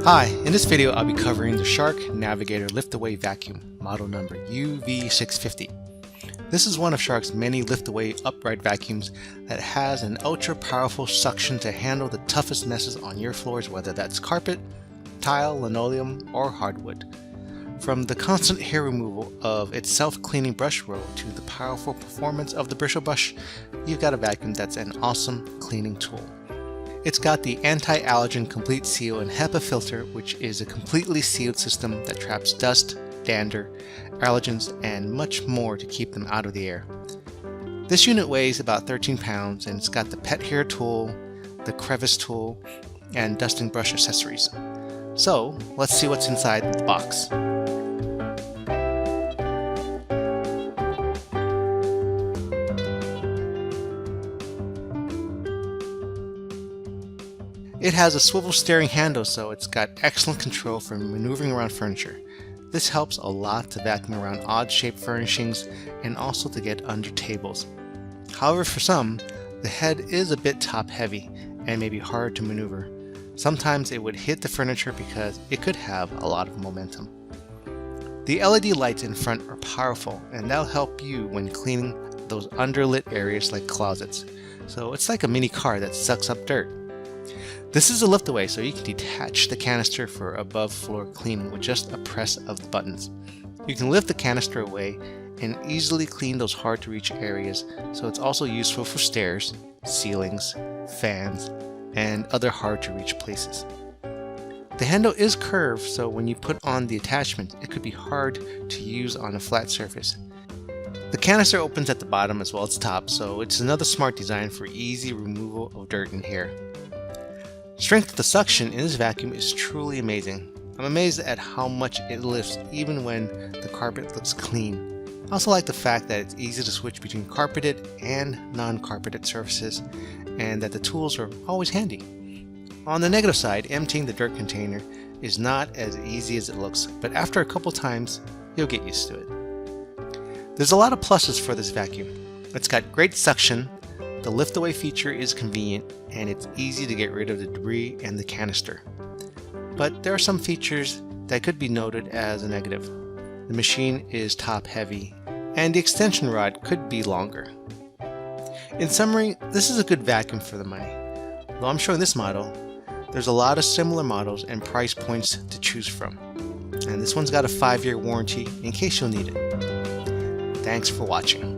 Hi, in this video I'll be covering the Shark Navigator Lift Away vacuum, model number UV650. This is one of Shark's many lift away upright vacuums that has an ultra powerful suction to handle the toughest messes on your floors, whether that's carpet, tile, linoleum, or hardwood. From the constant hair removal of its self-cleaning brush roll to the powerful performance of the bristle brush, you've got a vacuum that's an awesome cleaning tool. It's got the Anti-Allergen complete seal and HEPA filter, which is a completely sealed system that traps dust, dander, allergens, and much more to keep them out of the air. This unit weighs about 13 pounds and it's got the pet hair tool, the Crevice Tool, and dusting brush accessories. So let's see what's inside the box. It has a swivel steering handle, so it's got excellent control for maneuvering around furniture. This helps a lot to vacuum around odd-shaped furnishings and also to get under tables. However, for some, the head is a bit top-heavy and may be hard to maneuver. Sometimes it would hit the furniture because it could have a lot of momentum. The LED lights in front are powerful, and that'll help you when cleaning those underlit areas like closets. So it's like a mini car that sucks up dirt. This is a lift away, so you can detach the canister for above floor cleaning with just a press of the buttons. You can lift the canister away and easily clean those hard to reach areas, so it's also useful for stairs, ceilings, fans, and other hard to reach places. The handle is curved, so when you put on the attachment, it could be hard to use on a flat surface. The canister opens at the bottom as well as top, so it's another smart design for easy removal of dirt and hair. Strength of the suction in this vacuum is truly amazing. I'm amazed at how much it lifts even when the carpet looks clean. I also like the fact that it's easy to switch between carpeted and non-carpeted surfaces and that the tools are always handy. On the negative side, emptying the dirt container is not as easy as it looks, but after a couple times, you'll get used to it. There's a lot of pluses for this vacuum. It's got great suction, the lift away feature is convenient, and it's easy to get rid of the debris and the canister. But there are some features that could be noted as a negative. The machine is top heavy, and the extension rod could be longer. In summary, this is a good vacuum for the money. Though I'm showing this model, there's a lot of similar models and price points to choose from. And this one's got a 5-year warranty in case you'll need it. Thanks for watching.